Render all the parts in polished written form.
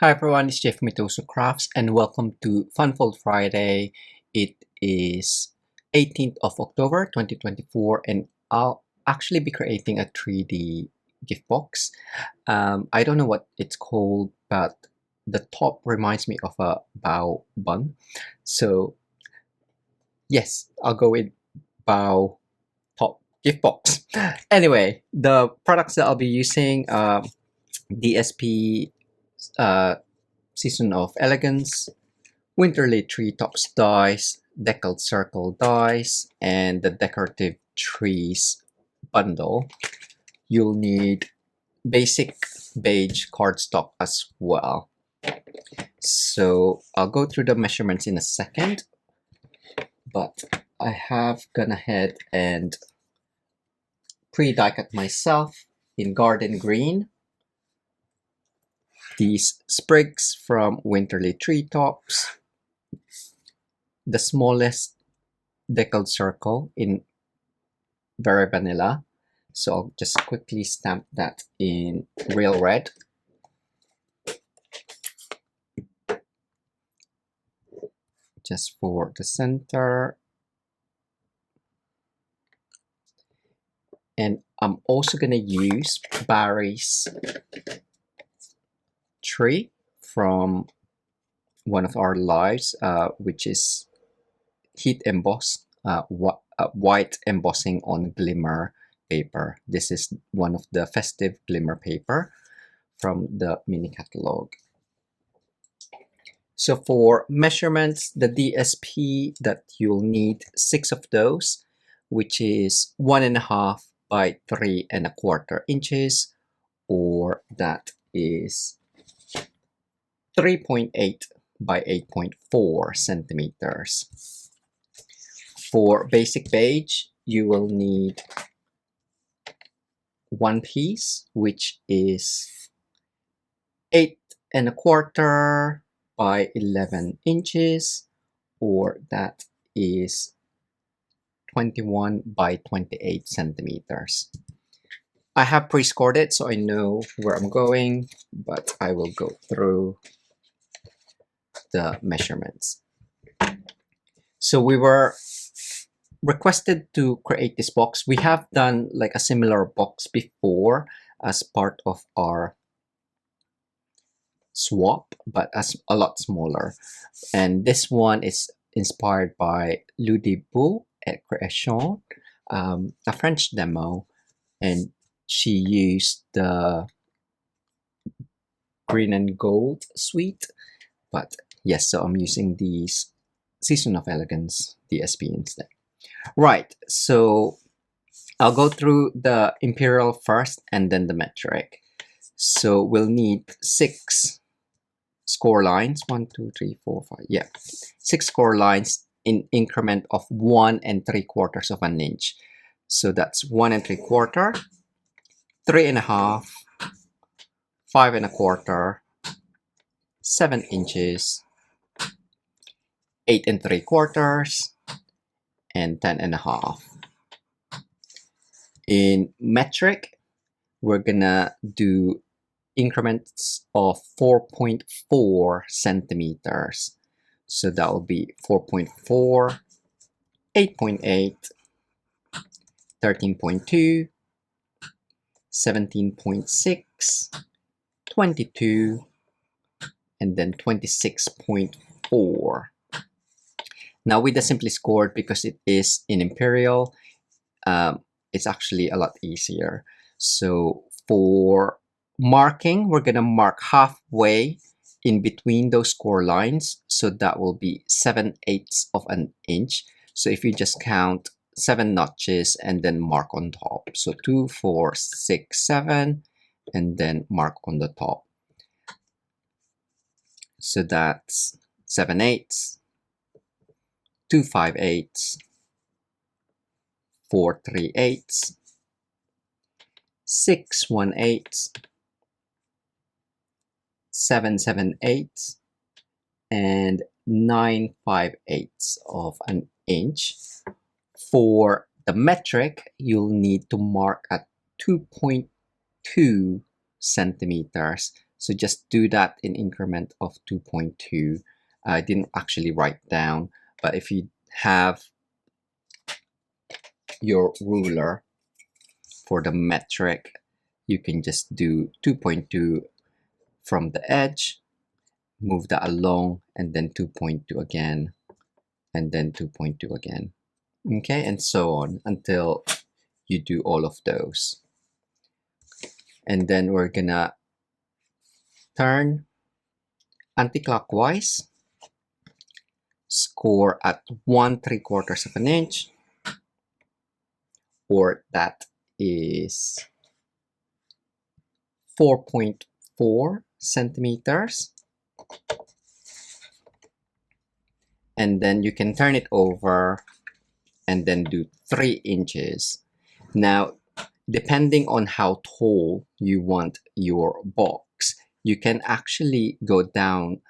Hi everyone, it's Jeff Mitosu Crafts and welcome to Funfold Friday. It is 18th of October 2024 and I'll actually be creating a 3D gift box. I don't know what it's called, but the top reminds me of a bao bun. So yes, I'll go with Bao Top Gift Box. Anyway, the products that I'll be using, DSP, Season of Elegance, Winterly Treetops dies, Deckled Circle dies, and the Decorative Trees bundle. You'll need basic beige cardstock as well. So I'll go through the measurements in a second, but I have gone ahead and pre-die cut myself in garden green these sprigs from Winterly Treetops, the smallest deckled circle in Very Vanilla. So I'll just quickly stamp that in real red. Just for the center. And I'm also going to use Barry's tree from one of our lives, which is heat embossed, white embossing on glimmer paper. This is one of the festive glimmer paper from the mini catalog. So for measurements, the DSP that you'll need 6 of those, which is 1.5 by 3.25 inches, or that is 3.8 by 8.4 centimeters. For basic beige, you will need 1 piece, which is 8.25 by 11 inches, or that is 21 by 28 centimeters. I have pre-scored it so I know where I'm going, but I will go through the measurements. So we were requested to create this box. We have done like a similar box before as part of our swap, but as a lot smaller. And this one is inspired by Ludibu et Création, a French demo, and she used the green and gold suite. But yes, so I'm using these Season of Elegance DSP instead. Right, so I'll go through the imperial first and then the metric. So we'll need 6 score lines, 1, 2, 3, 4, 5, yeah, 6 score lines in increment of 1 3/4 of an inch. So that's 1 3/4, 3.5, 5.25, 7 inches, 8 3/4, and 10.5. In metric, we're gonna do increments of 4.4 centimeters. So that will be 4.4, 8.8, 13.2, 17.6, 22, and then 26.4. Now with the simply scored, because it is in imperial, it's actually a lot easier. So for marking, we're gonna mark halfway in between those score lines, so that will be 7/8 of an inch. So if you just count 7 notches and then mark on top, so 2, 4, 6, 7, and then mark on the top. So that's 7/8, 2 5/8, 4 3/8, 6 1/8, 7 7/8, and 9 5/8 of an inch. For the metric, you'll need to mark at 2.2 centimeters. So just do that in increment of 2.2. I didn't actually write down, but if you have your ruler for the metric, you can just do 2.2 from the edge, move that along, and then 2.2 again, and then 2.2 again. Okay, and so on until you do all of those. And then we're gonna turn anti-clockwise, score at 1/3 of an inch, or that is 4.4 centimeters. And then you can turn it over and then do 3 inches. Now, depending on how tall you want your box, you can actually go down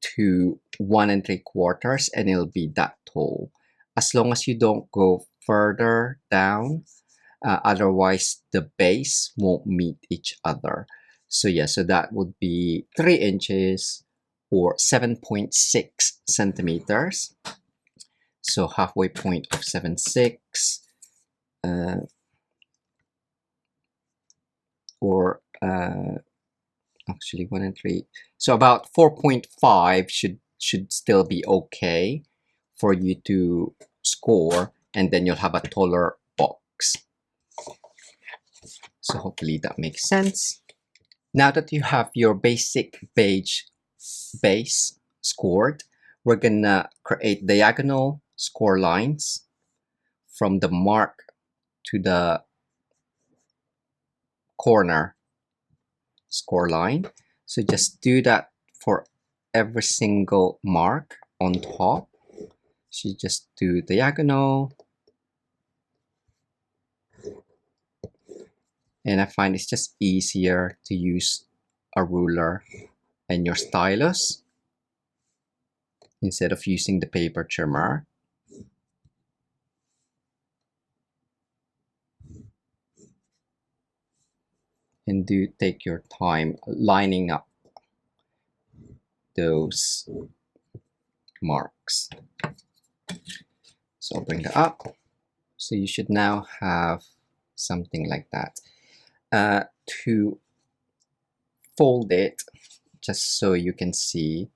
to 1 3/4 and it'll be that tall. As long as you don't go further down, otherwise the base won't meet each other. So yeah, so that would be 3 inches or 7.6 centimeters. So halfway point of 7.6 or actually 1 3. So about 4.5 should still be okay for you to score, and then you'll have a taller box. So hopefully that makes sense. Now that you have your basic beige base scored, we're gonna create diagonal score lines from the mark to the corner score line. So just do that for every single mark on top. So you just do diagonal. And I find it's just easier to use a ruler and your stylus instead of using the paper trimmer. And do take your time lining up those marks. So I'll bring that up. So you should now have something like that. To fold it, just so you can see,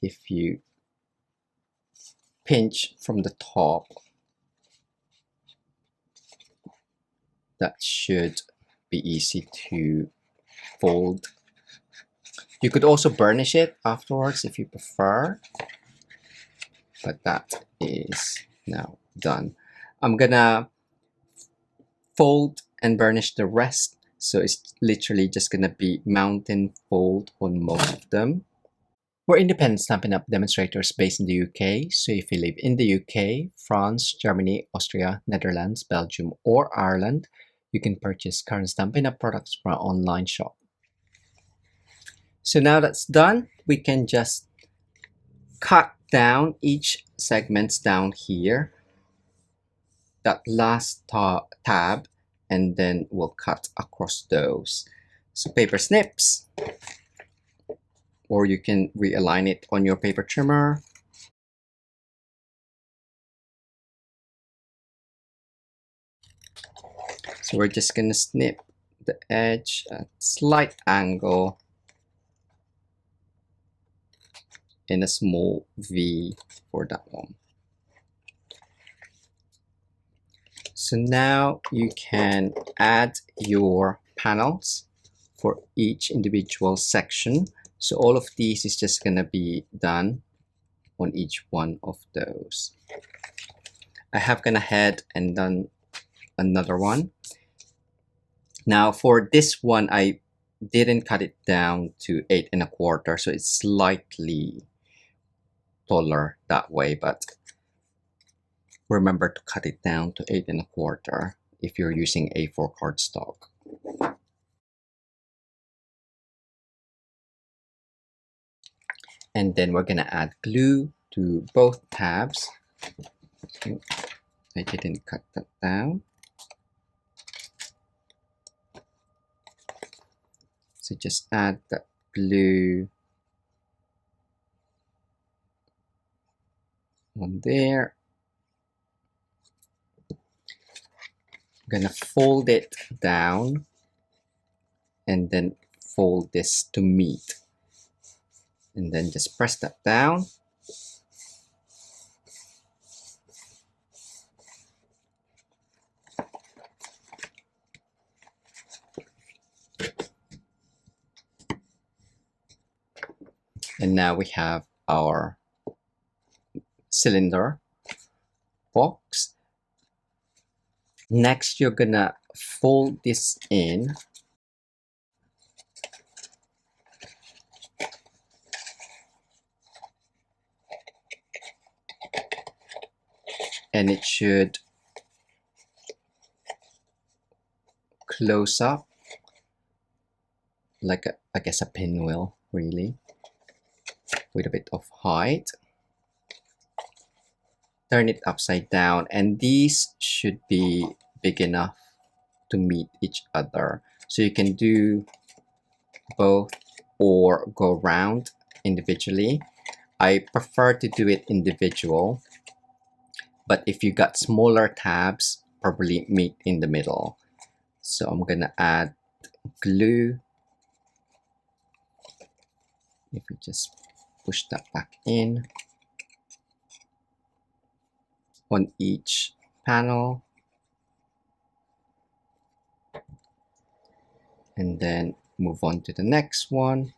if you pinch from the top, that should be easy to fold. You could also burnish it afterwards if you prefer, but that is now done. I'm gonna fold and burnish the rest, so it's literally just gonna be mountain fold on most of them. We're independent Stampin' Up! Demonstrators based in the UK, so if you live in the UK, France, Germany, Austria, Netherlands, Belgium, or Ireland, you can purchase current Stampin' Up! Products from our online shop. So now that's done, we can just cut down each segments down here, that last tab, and then we'll cut across those. So paper snips, or you can realign it on your paper trimmer. So we're just gonna snip the edge at slight angle in a small V for that one. So now you can add your panels for each individual section. So all of these is just gonna be done on each one of those. I have gone ahead and done another one. Now for this one, I didn't cut it down to 8 1/4, so it's slightly taller that way, but remember to cut it down to 8 1/4 if you're using A4 cardstock. And then we're gonna add glue to both tabs. I didn't cut that down. So just add the glue on there. I'm gonna fold it down and then fold this to meet. And then just press that down. And now we have our cylinder box. Next, you're gonna fold this in. And it should close up like I guess a pinwheel, really, with a bit of height. Turn it upside down, and these should be big enough to meet each other. So you can do both or go round individually. I prefer to do it individual, but if you got smaller tabs, probably meet in the middle. So I'm gonna add glue. If we just push that back in on each panel, and then move on to the next one.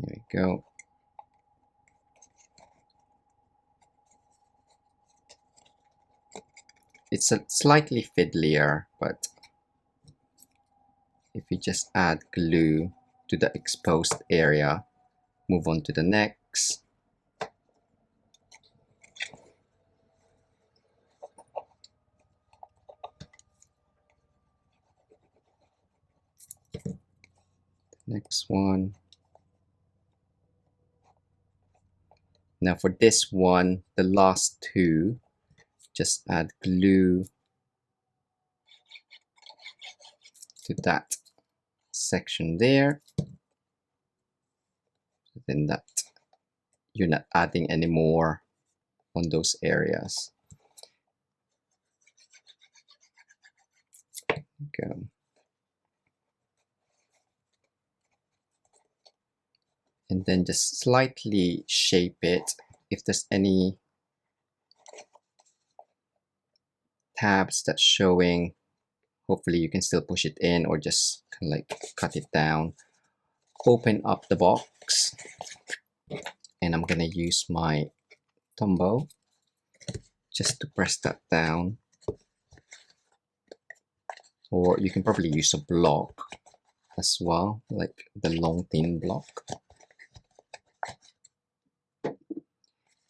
There we go. It's a slightly fiddlier, but if you just add glue to the exposed area, move on to the next. Next one. Now for this one, the last two, just add glue to that section there. Then that you're not adding any more on those areas. Go. And then just slightly shape it. If there's any tabs that's showing, hopefully you can still push it in or just kind of like cut it down. Open up the box, and I'm gonna use my Tombow just to press that down, or you can probably use a block as well, like the long thin block.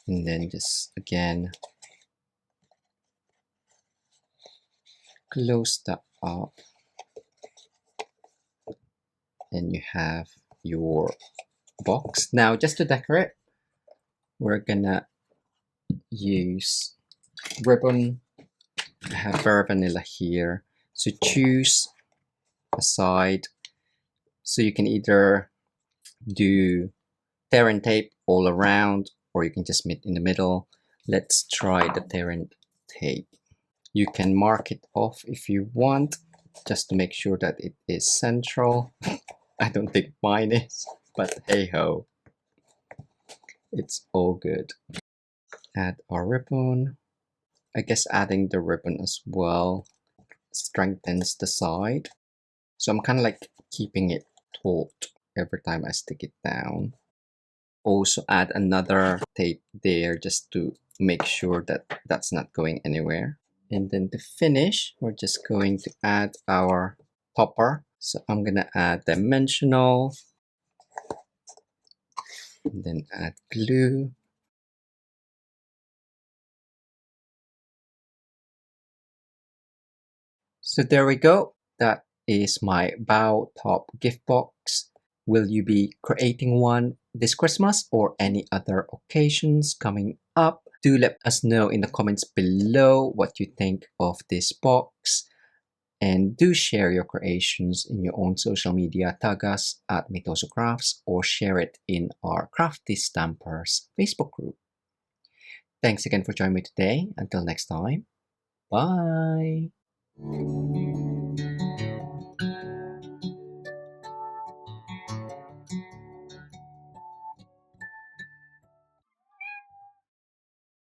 And then just again close that up, and you have your box. Now just to decorate, we're gonna use ribbon. I have Very Vanilla here, so choose a side. So you can either do tear and tape all around, or you can just meet in the middle. Let's try the tear and tape. You can mark it off if you want, just to make sure that it is central. I don't think mine is, but hey ho, it's all good. Add our ribbon. I guess adding the ribbon as well strengthens the side. So I'm kind of like keeping it taut every time I stick it down. Also add another tape there just to make sure that that's not going anywhere. And then to finish, we're just going to add our topper. So I'm gonna add dimensional, and then add glue. So there we go. That is my Bao Top Gift Box. Will you be creating one this Christmas or any other occasions coming up? Do let us know in the comments below what you think of this box, and do share your creations in your own social media. Tag us at Mitosu Crafts or share it in our Crafty Stampers Facebook group. Thanks again for joining me today. Until next time, bye!